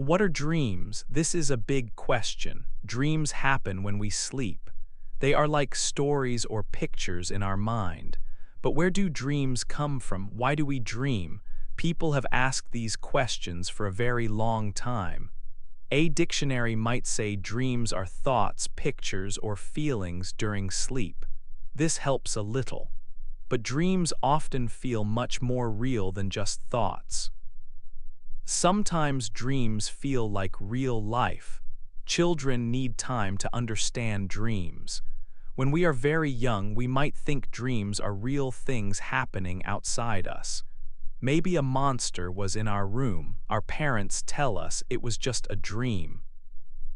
What are dreams? This is a big question. Dreams happen when we sleep. They are like stories or pictures in our mind. But where do dreams come from? Why do we dream? People have asked these questions for a very long time. A dictionary might say dreams are thoughts, pictures, or feelings during sleep. This helps a little. But dreams often feel much more real than just thoughts. Sometimes dreams feel like real life. Children need time to understand dreams. When we are very young, we might think dreams are real things happening outside us. Maybe a monster was in our room. Our parents tell us it was just a dream.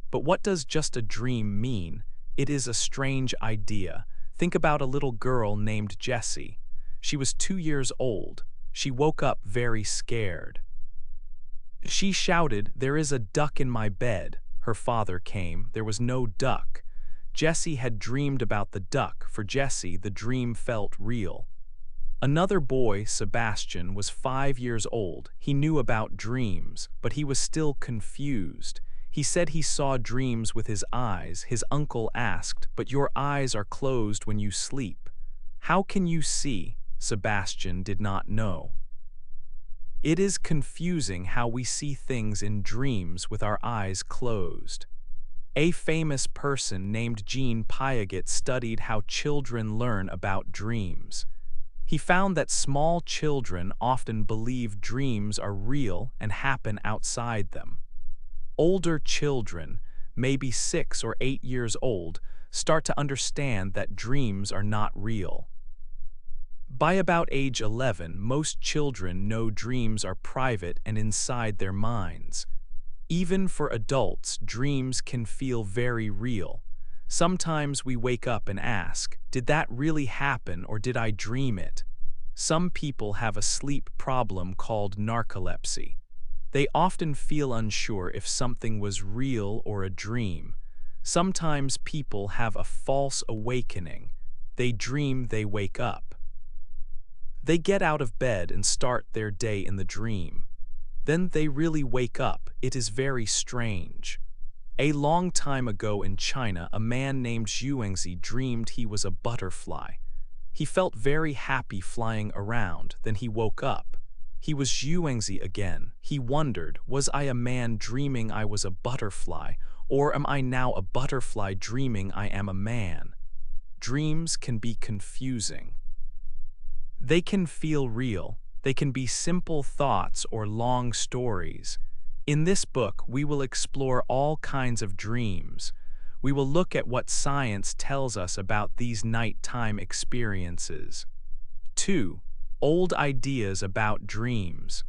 But what does just a dream mean? It is a strange idea. Think about a little girl named Jessie. She was 2 years old. She woke up very scared. She shouted, "There is a duck in my bed." Her father came. There was no duck. Jessie had dreamed about the duck. For Jessie, the dream felt real. Another boy, Sebastian, was 5 years old. He knew about dreams, but he was still confused. He said he saw dreams with his eyes. His uncle asked, "But your eyes are closed when you sleep. How can you see?" Sebastian did not know. It is confusing how we see things in dreams with our eyes closed. A famous person named Jean Piaget studied how children learn about dreams. He found that small children often believe dreams are real and happen outside them. Older children, maybe 6 or 8 years old, start to understand that dreams are not real. By about age 11, most children know dreams are private and inside their minds. Even for adults, dreams can feel very real. Sometimes we wake up and ask, "Did that really happen or did I dream it?" Some people have a sleep problem called narcolepsy. They often feel unsure if something was real or a dream. Sometimes people have a false awakening. They dream they wake up. They get out of bed and start their day in the dream. Then they really wake up. It is very strange. A long time ago in China, a man named Zhuangzi dreamed he was a butterfly. He felt very happy flying around. Then he woke up. He was Zhuangzi again. He wondered, was I a man dreaming I was a butterfly, or am I now a butterfly dreaming I am a man? Dreams can be confusing. They can feel real. They can be simple thoughts or long stories. In this book, we will explore all kinds of dreams. We will look at what science tells us about these nighttime experiences. 2. Old ideas about dreams.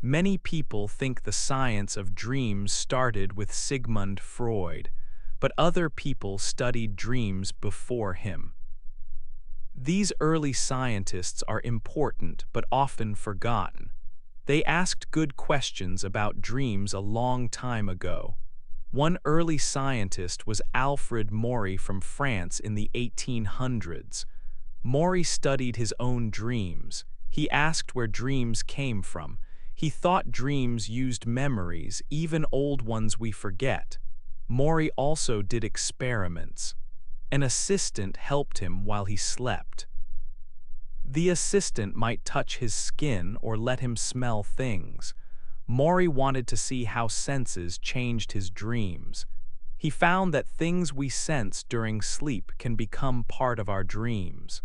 Many people think the science of dreams started with Sigmund Freud, but other people studied dreams before him. These early scientists are important but often forgotten. They asked good questions about dreams a long time ago. One early scientist was Alfred Maury from France in the 1800s. Maury studied his own dreams. He asked where dreams came from. He thought dreams used memories, even old ones we forget. Maury also did experiments. An assistant helped him while he slept. The assistant might touch his skin or let him smell things. Maury wanted to see how senses changed his dreams. He found that things we sense during sleep can become part of our dreams.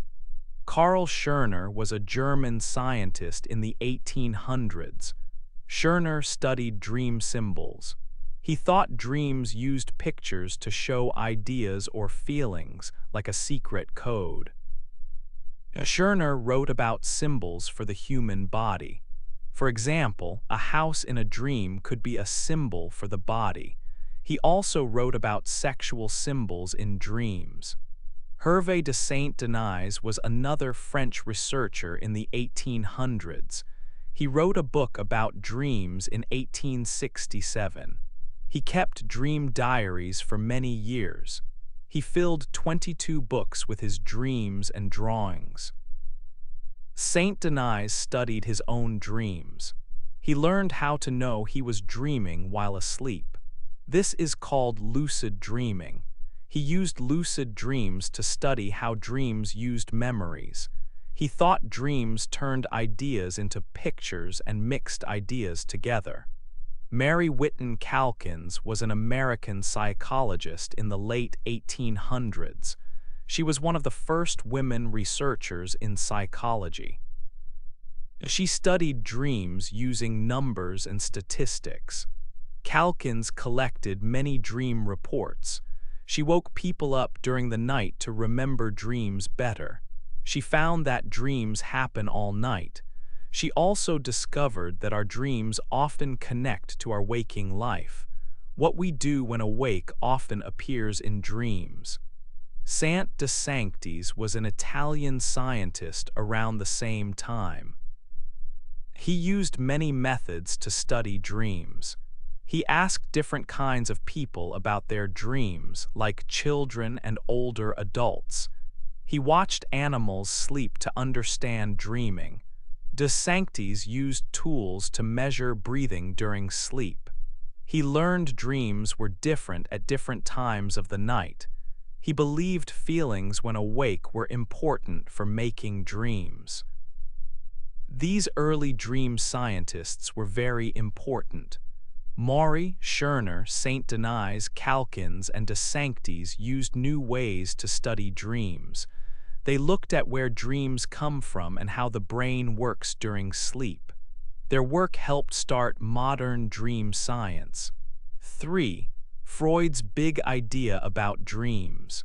Karl Scherner was a German scientist in the 1800s. Scherner studied dream symbols. He thought dreams used pictures to show ideas or feelings, like a secret code. Scherner wrote about symbols for the human body. For example, a house in a dream could be a symbol for the body. He also wrote about sexual symbols in dreams. Hervé de Saint-Denis was another French researcher in the 1800s. He wrote a book about dreams in 1867. He kept dream diaries for many years. He filled 22 books with his dreams and drawings. Saint-Denis studied his own dreams. He learned how to know he was dreaming while asleep. This is called lucid dreaming. He used lucid dreams to study how dreams used memories. He thought dreams turned ideas into pictures and mixed ideas together. Mary Whiton Calkins was an American psychologist in the late 1800s. She was one of the first women researchers in psychology. She studied dreams using numbers and statistics. Calkins collected many dream reports. She woke people up during the night to remember dreams better. She found that dreams happen all night. She also discovered that our dreams often connect to our waking life. What we do when awake often appears in dreams. Sant de Sanctis was an Italian scientist around the same time. He used many methods to study dreams. He asked different kinds of people about their dreams, like children and older adults. He watched animals sleep to understand dreaming. De Sanctis used tools to measure breathing during sleep. He learned dreams were different at different times of the night. He believed feelings when awake were important for making dreams. These early dream scientists were very important. Maury, Scherner, St. Denis, Calkins, and de Sanctis used new ways to study dreams. They looked at where dreams come from and how the brain works during sleep. Their work helped start modern dream science. 3. Freud's big idea about dreams.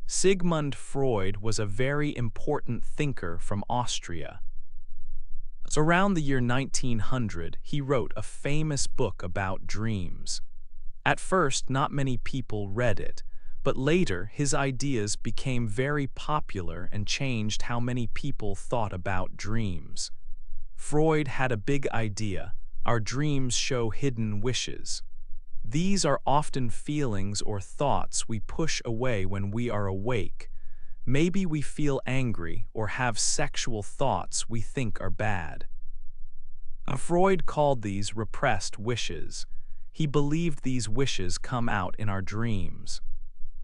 Sigmund Freud was a very important thinker from Austria. Around the year 1900, he wrote a famous book about dreams. At first, not many people read it, but later his ideas became very popular and changed how many people thought about dreams. Freud had a big idea: our dreams show hidden wishes. These are often feelings or thoughts we push away when we are awake. Maybe we feel angry or have sexual thoughts we think are bad. Freud called these repressed wishes. He believed these wishes come out in our dreams.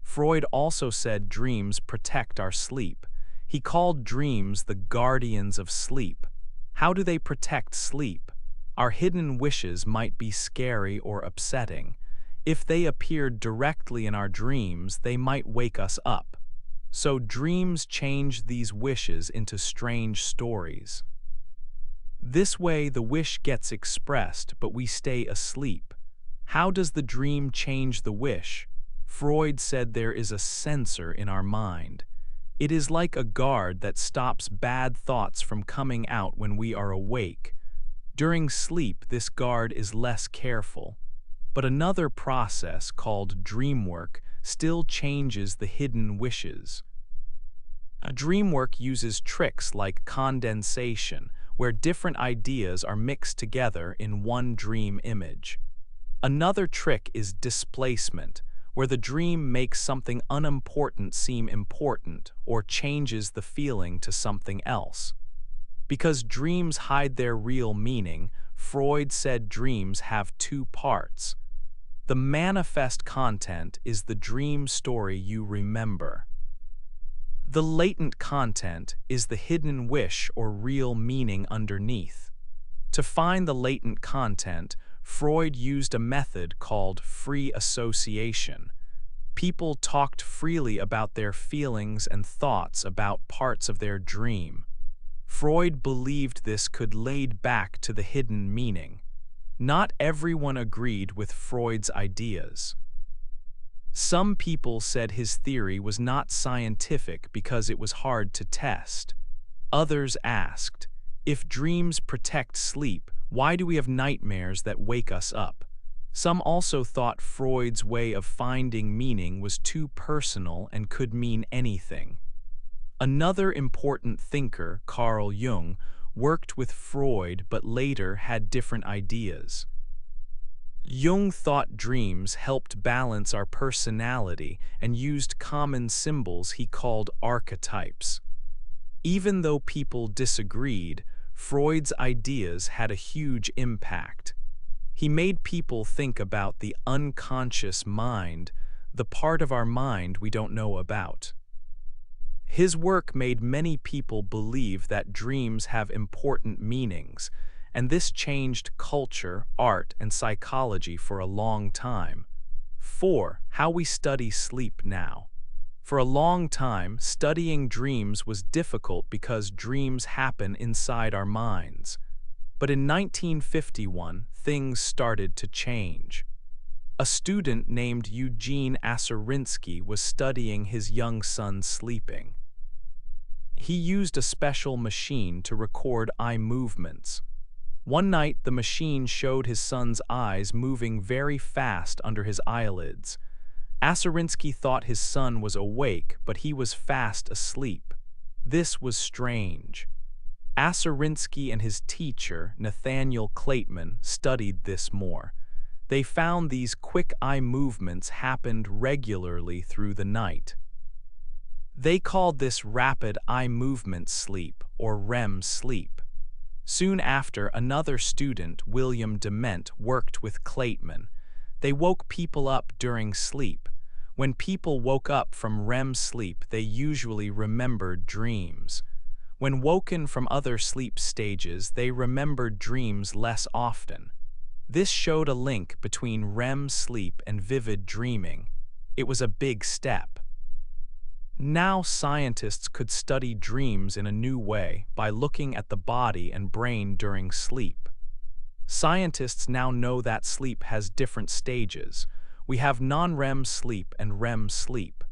Freud also said dreams protect our sleep. He called dreams the guardians of sleep. How do they protect sleep? Our hidden wishes might be scary or upsetting. If they appeared directly in our dreams, they might wake us up. So dreams change these wishes into strange stories. This way the wish gets expressed, but we stay asleep. How does the dream change the wish? Freud said there is a censor in our mind. It is like a guard that stops bad thoughts from coming out when we are awake. During sleep, this guard is less careful. But another process called dream work still changes the hidden wishes. Dream work uses tricks like condensation, where different ideas are mixed together in one dream image. Another trick is displacement, where the dream makes something unimportant seem important or changes the feeling to something else. Because dreams hide their real meaning, Freud said dreams have two parts. The manifest content is the dream story you remember. The latent content is the hidden wish or real meaning underneath. To find the latent content, Freud used a method called free association. People talked freely about their feelings and thoughts about parts of their dream. Freud believed this could lead back to the hidden meaning. Not everyone agreed with Freud's ideas. Some people said his theory was not scientific because it was hard to test. Others asked, if dreams protect sleep, why do we have nightmares that wake us up? Some also thought Freud's way of finding meaning was too personal and could mean anything. Another important thinker, Carl Jung, worked with Freud but later had different ideas. Jung thought dreams helped balance our personality and used common symbols he called archetypes. Even though people disagreed, Freud's ideas had a huge impact. He made people think about the unconscious mind, the part of our mind we don't know about. His work made many people believe that dreams have important meanings, and this changed culture, art, and psychology for a long time. 4. How we study sleep now. For a long time, studying dreams was difficult because dreams happen inside our minds. But in 1951, things started to change. A student named Eugene Aserinsky was studying his young son sleeping. He used a special machine to record eye movements. One night, the machine showed his son's eyes moving very fast under his eyelids. Aserinsky thought his son was awake, but he was fast asleep. This was strange. Aserinsky and his teacher, Nathaniel Claytman, studied this more. They found these quick eye movements happened regularly through the night. They called this rapid eye movement sleep, or REM sleep. Soon after, another student, William Dement, worked with Claytman. They woke people up during sleep. When people woke up from REM sleep, they usually remembered dreams. When woken from other sleep stages, they remembered dreams less often. This showed a link between REM sleep and vivid dreaming. It was a big step. Now scientists could study dreams in a new way by looking at the body and brain during sleep. Scientists now know that sleep has different stages. We have non-REM sleep and REM sleep.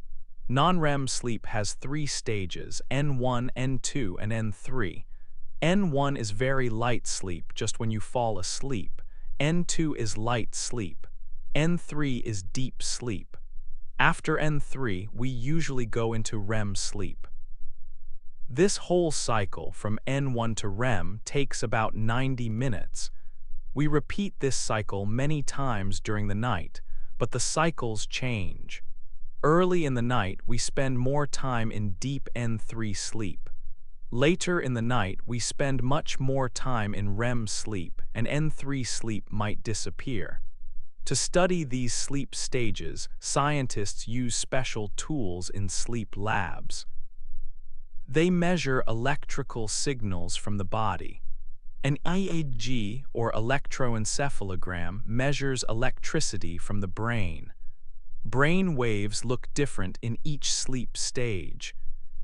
Non-REM sleep has 3 stages, N1, N2, and N3. N1 is very light sleep, just when you fall asleep. N2 is light sleep. N3 is deep sleep. After N3, we usually go into REM sleep. This whole cycle from N1 to REM takes about 90 minutes. We repeat this cycle many times during the night, but the cycles change. Early in the night, we spend more time in deep N3 sleep. Later in the night, we spend much more time in REM sleep, and N3 sleep might disappear. To study these sleep stages, scientists use special tools in sleep labs. They measure electrical signals from the body. An EEG, or electroencephalogram, measures electricity from the brain. Brain waves look different in each sleep stage.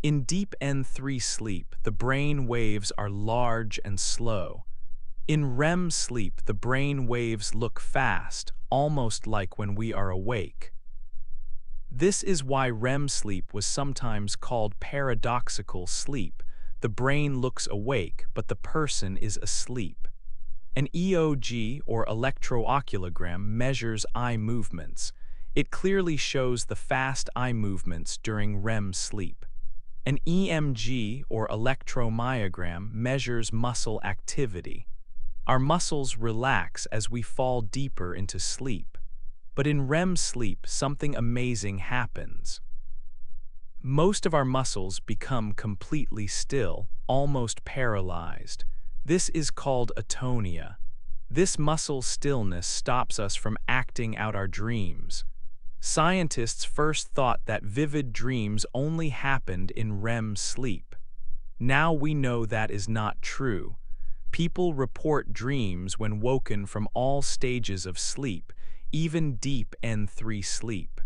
In deep N3 sleep, the brain waves are large and slow. In REM sleep, the brain waves look fast, almost like when we are awake. This is why REM sleep was sometimes called paradoxical sleep. The brain looks awake, but the person is asleep. An EOG, or electrooculogram, measures eye movements. It clearly shows the fast eye movements during REM sleep. An EMG, or electromyogram, measures muscle activity. Our muscles relax as we fall deeper into sleep. But in REM sleep, something amazing happens. Most of our muscles become completely still, almost paralyzed. This is called atonia. This muscle stillness stops us from acting out our dreams. Scientists first thought that vivid dreams only happened in REM sleep. Now we know that is not true. People report dreams when woken from all stages of sleep, even deep N3 sleep.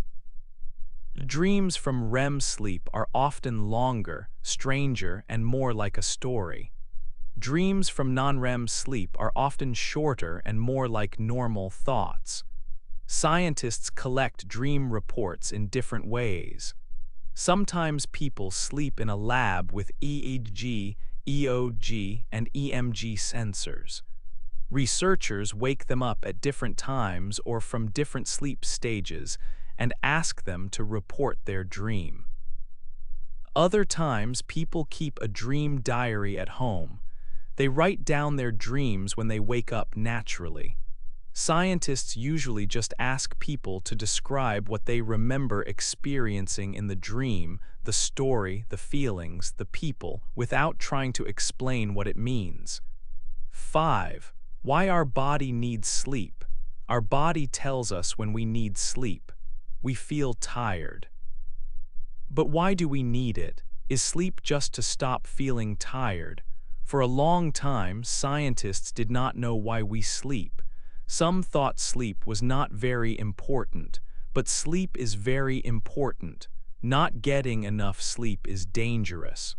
Dreams from REM sleep are often longer, stranger, and more like a story. Dreams from non-REM sleep are often shorter and more like normal thoughts. Scientists collect dream reports in different ways. Sometimes people sleep in a lab with EEG, EOG, and EMG sensors. Researchers wake them up at different times or from different sleep stages and ask them to report their dream. Other times, people keep a dream diary at home. They write down their dreams when they wake up naturally. Scientists usually just ask people to describe what they remember experiencing in the dream, the story, the feelings, the people, without trying to explain what it means. 5. Why our body needs sleep. Our body tells us when we need sleep. We feel tired. But why do we need it? Is sleep just to stop feeling tired? For a long time, scientists did not know why we sleep. Some thought sleep was not very important, but sleep is very important. Not getting enough sleep is dangerous.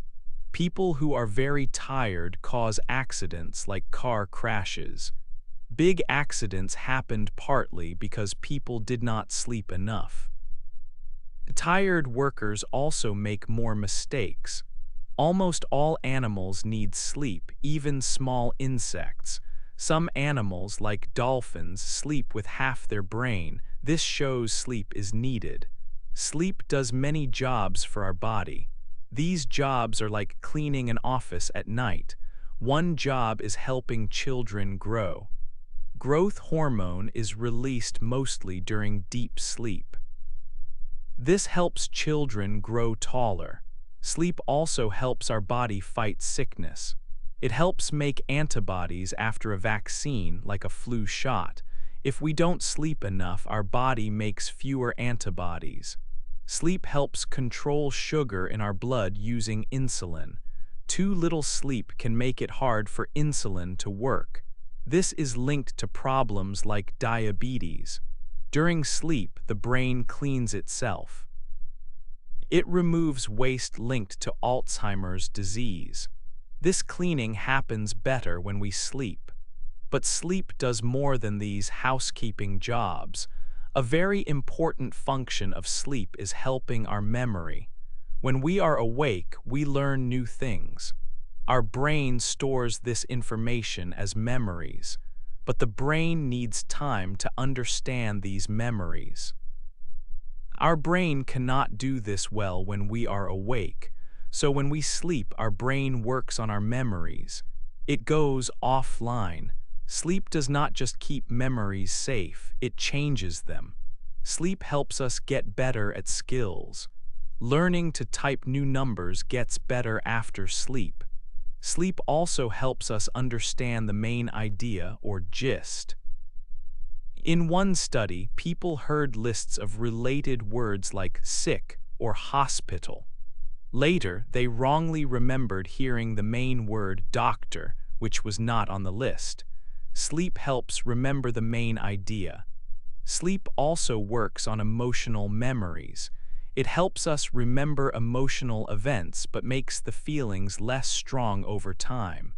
People who are very tired cause accidents like car crashes. Big accidents happened partly because people did not sleep enough. Tired workers also make more mistakes. Almost all animals need sleep, even small insects. Some animals, like dolphins, sleep with half their brain. This shows sleep is needed. Sleep does many jobs for our body. These jobs are like cleaning an office at night. One job is helping children grow. Growth hormone is released mostly during deep sleep. This helps children grow taller. Sleep also helps our body fight sickness. It helps make antibodies after a vaccine, like a flu shot. If we don't sleep enough, our body makes fewer antibodies. Sleep helps control sugar in our blood using insulin. Too little sleep can make it hard for insulin to work. This is linked to problems like diabetes. During sleep, the brain cleans itself. It removes waste linked to Alzheimer's disease. This cleaning happens better when we sleep. But sleep does more than these housekeeping jobs. A very important function of sleep is helping our memory. When we are awake, we learn new things. Our brain stores this information as memories, but the brain needs time to understand these memories. Our brain cannot do this well when we are awake, so when we sleep, our brain works on our memories. It goes offline. Sleep does not just keep memories safe, it changes them. Sleep helps us get better at skills. Learning to type new numbers gets better after sleep. Sleep also helps us understand the main idea or gist. In one study, people heard lists of related words like sick or hospital. Later, they wrongly remembered hearing the main word doctor, which was not on the list. Sleep helps remember the main idea. Sleep also works on emotional memories. It helps us remember emotional events but makes the feelings less strong over time.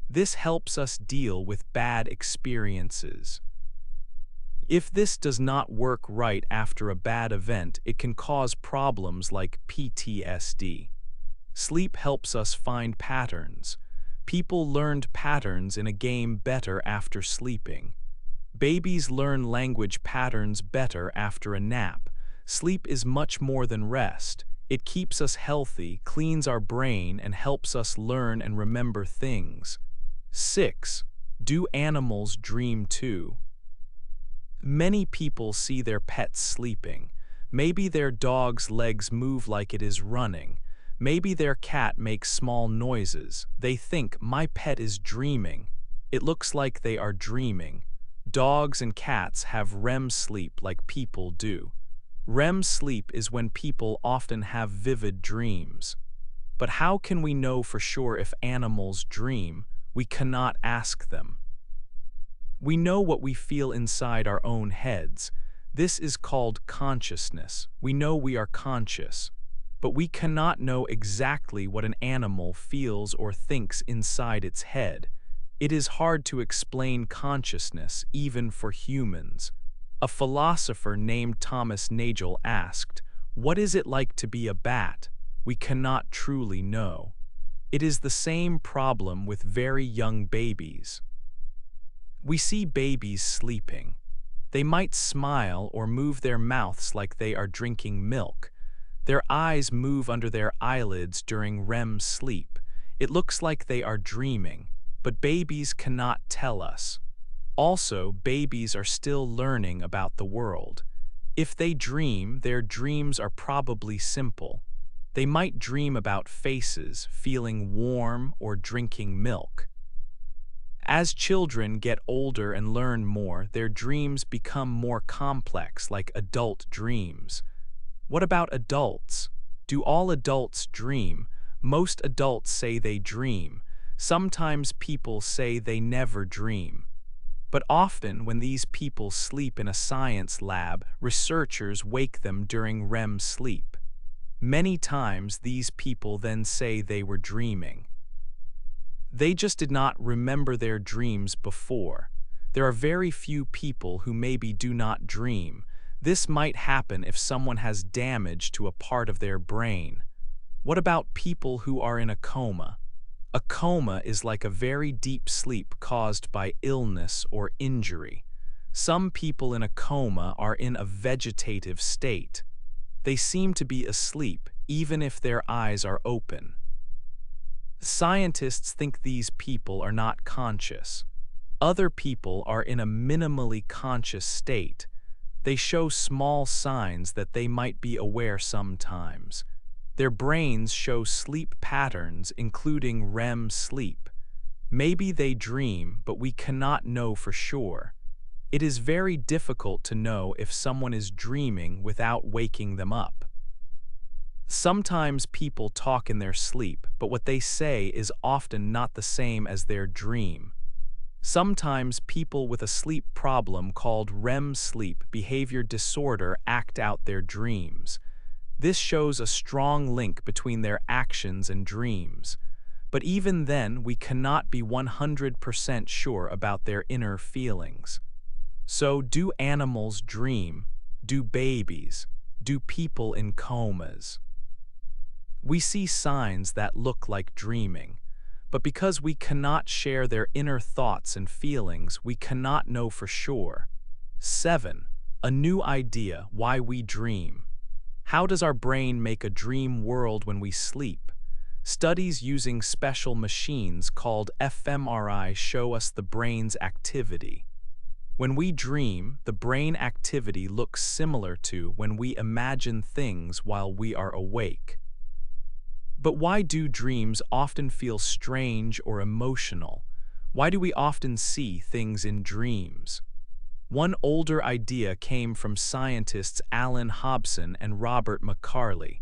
This helps us deal with bad experiences. If this does not work right after a bad event, it can cause problems like PTSD. Sleep helps us find patterns. People learned patterns in a game better after sleeping. Babies learn language patterns better after a nap. Sleep is much more than rest. It keeps us healthy, cleans our brain, and helps us learn and remember things. 6. Do animals dream too? Many people see their pets sleeping. Maybe their dog's legs move like it is running. Maybe their cat makes small noises. They think, my pet is dreaming. It looks like they are dreaming. Dogs and cats have REM sleep like people do. REM sleep is when people often have vivid dreams. But how can we know for sure if animals dream? We cannot ask them. We know what we feel inside our own heads. This is called consciousness. We know we are conscious. But we cannot know exactly what an animal feels or thinks inside its head. It is hard to explain consciousness, even for humans. A philosopher named Thomas Nagel asked, "What is it like to be a bat?" We cannot truly know. It is the same problem with very young babies. We see babies sleeping. They might smile or move their mouths like they are drinking milk. Their eyes move under their eyelids during REM sleep. It looks like they are dreaming, but babies cannot tell us. Also, babies are still learning about the world. If they dream, their dreams are probably simple. They might dream about faces, feeling warm, or drinking milk. As children get older and learn more, their dreams become more complex, like adult dreams. What about adults? Do all adults dream? Most adults say they dream. Sometimes people say they never dream. But often, when these people sleep in a science lab, researchers wake them during REM sleep. Many times, these people then say they were dreaming. They just did not remember their dreams before. There are very few people who maybe do not dream. This might happen if someone has damage to a part of their brain. What about people who are in a coma? A coma is like a very deep sleep caused by illness or injury. Some people in a coma are in a vegetative state. They seem to be asleep, even if their eyes are open. Scientists think these people are not conscious. Other people are in a minimally conscious state. They show small signs that they might be aware sometimes. Their brains show sleep patterns, including REM sleep. Maybe they dream, but we cannot know for sure. It is very difficult to know if someone is dreaming without waking them up. Sometimes people talk in their sleep, but what they say is often not the same as their dream. Sometimes people with a sleep problem called REM sleep behavior disorder act out their dreams. This shows a strong link between their actions and dreams. But even then, we cannot be 100% sure about their inner feelings. So, do animals dream? Do babies? Do people in comas? We see signs that look like dreaming, but because we cannot share their inner thoughts and feelings, we cannot know for sure. 7. A new idea: why we dream. How does our brain make a dream world when we sleep? Studies using special machines called fMRI show us the brain's activity. When we dream, the brain activity looks similar to when we imagine things while we are awake. But why do dreams often feel strange or emotional? Why do we often see things in dreams? One older idea came from scientists Alan Hobson and Robert McCarley.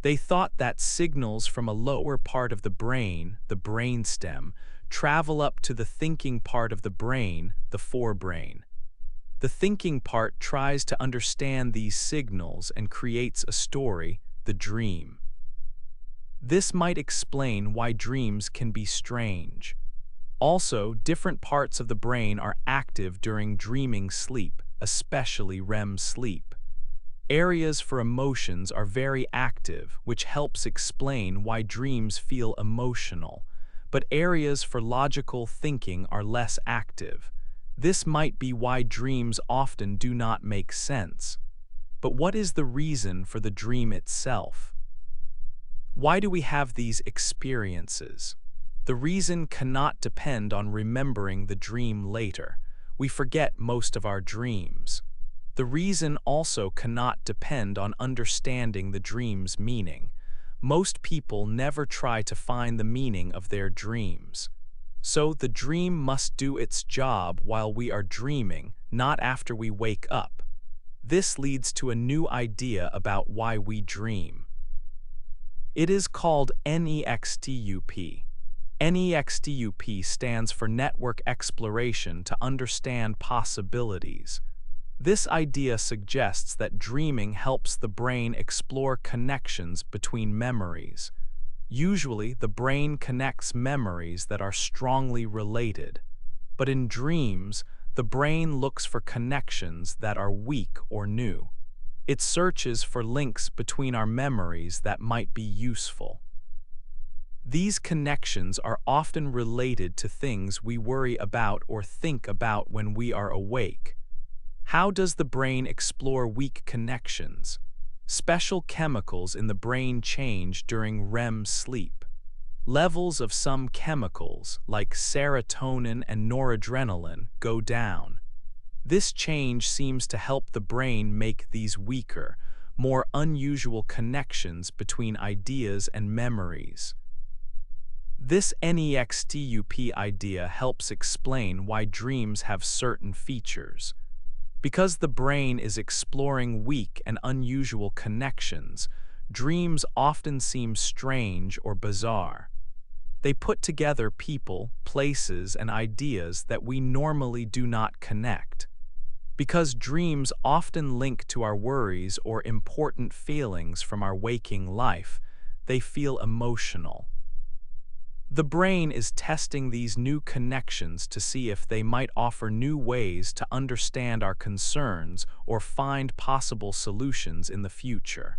They thought that signals from a lower part of the brainstem, travel up to the thinking part of the brain, the forebrain. The thinking part tries to understand these signals and creates a story, the dream. This might explain why dreams can be strange. Also, different parts of the brain are active during dreaming sleep, especially REM sleep. Areas for emotions are very active, which helps explain why dreams feel emotional, but areas for logical thinking are less active. This might be why dreams often do not make sense. But what is the reason for the dream itself? Why do we have these experiences? The reason cannot depend on remembering the dream later. We forget most of our dreams. The reason also cannot depend on understanding the dream's meaning. Most people never try to find the meaning of their dreams. So the dream must do its job while we are dreaming, not after we wake up. This leads to a new idea about why we dream. It is called NEXTUP. NEXTUP stands for Network Exploration to Understand Possibilities. This idea suggests that dreaming helps the brain explore connections between memories. Usually, the brain connects memories that are strongly related. But in dreams, the brain looks for connections that are weak or new. It searches for links between our memories that might be useful. These connections are often related to things we worry about or think about when we are awake. How does the brain explore weak connections? Special chemicals in the brain change during REM sleep. levels of some chemicals, like serotonin and noradrenaline, go down. This change seems to help the brain make these weaker, more unusual connections between ideas and memories. This NEXTUP idea helps explain why dreams have certain features. Because the brain is exploring weak and unusual connections, dreams often seem strange or bizarre. They put together people, places, and ideas that we normally do not connect. Because dreams often link to our worries or important feelings from our waking life, they feel emotional. The brain is testing these new connections to see if they might offer new ways to understand our concerns or find possible solutions in the future.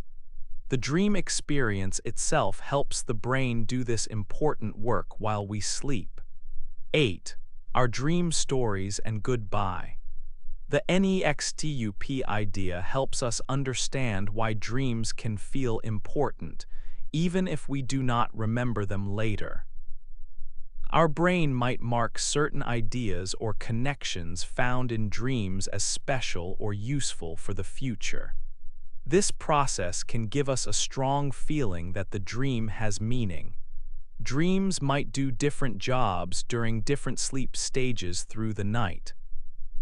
The dream experience itself helps the brain do this important work while we sleep. 8. Our dream stories and goodbye. The NEXTUP idea helps us understand why dreams can feel important, even if we do not remember them later. Our brain might mark certain ideas or connections found in dreams as special or useful for the future. This process can give us a strong feeling that the dream has meaning. Dreams might do different jobs during different sleep stages through the night.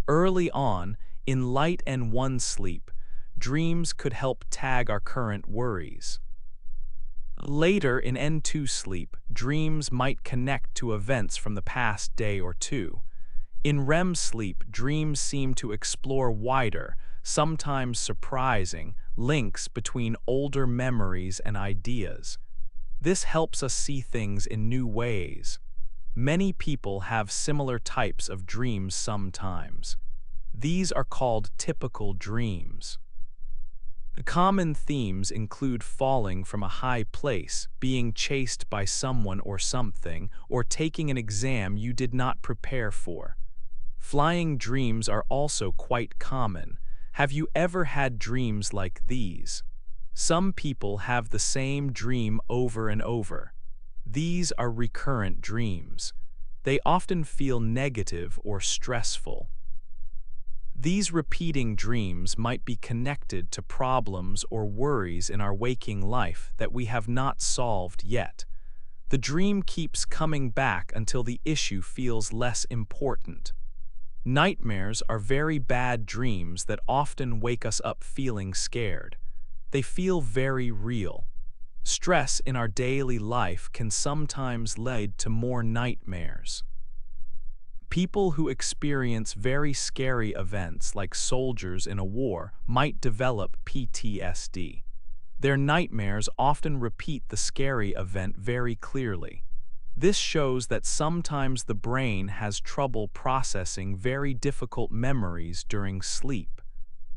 Early on, in light N1 sleep, dreams could help tag our current worries. Later in N2 sleep, dreams might connect to events from the past day or two. In REM sleep, dreams seem to explore wider, sometimes surprising, links between older memories and ideas. This helps us see things in new ways. Many people have similar types of dreams sometimes. These are called typical dreams. The common themes include falling from a high place, being chased by someone or something, or taking an exam you did not prepare for. Flying dreams are also quite common. Have you ever had dreams like these? Some people have the same dream over and over. These are recurrent dreams. They often feel negative or stressful. These repeating dreams might be connected to problems or worries in our waking life that we have not solved yet. The dream keeps coming back until the issue feels less important. Nightmares are very bad dreams that often wake us up feeling scared. They feel very real. Stress in our daily life can sometimes lead to more nightmares. People who experience very scary events like soldiers in a war might develop PTSD. Their nightmares often repeat the scary event very clearly. This shows that sometimes the brain has trouble processing very difficult memories during sleep.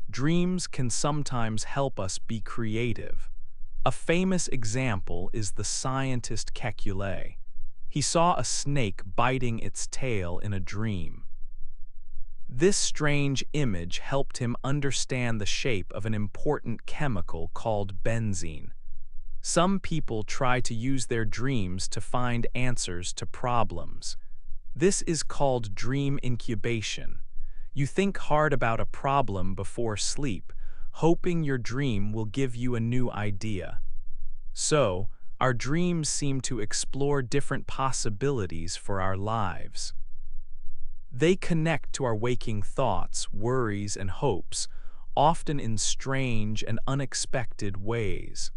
Dreams can sometimes help us be creative. A famous example is the scientist Kekulé. He saw a snake biting its tail in a dream. This strange image helped him understand the shape of an important chemical called benzene. Some people try to use their dreams to find answers to problems. This is called dream incubation. You think hard about a problem before sleep, hoping your dream will give you a new idea. So, our dreams seem to explore different possibilities for our lives. They connect to our waking thoughts, worries, and hopes, often in strange and unexpected ways.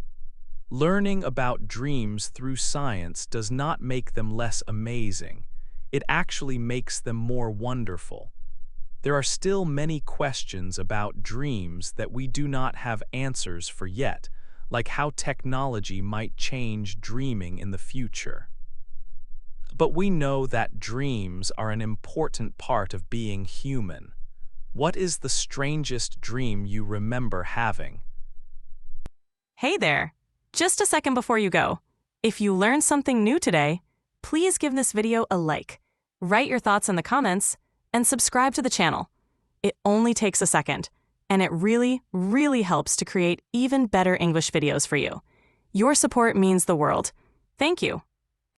Learning about dreams through science does not make them less amazing. It actually makes them more wonderful. There are still many questions about dreams that we do not have answers for yet, like how technology might change dreaming in the future. But we know that dreams are an important part of being human. What is the strangest dream you remember having? Hey there! Just a second before you go. If you learned something new today, please give this video a like, write your thoughts in the comments, and subscribe to the channel. It only takes a second, and it really, really helps to create even better English videos for you. Your support means the world. Thank you.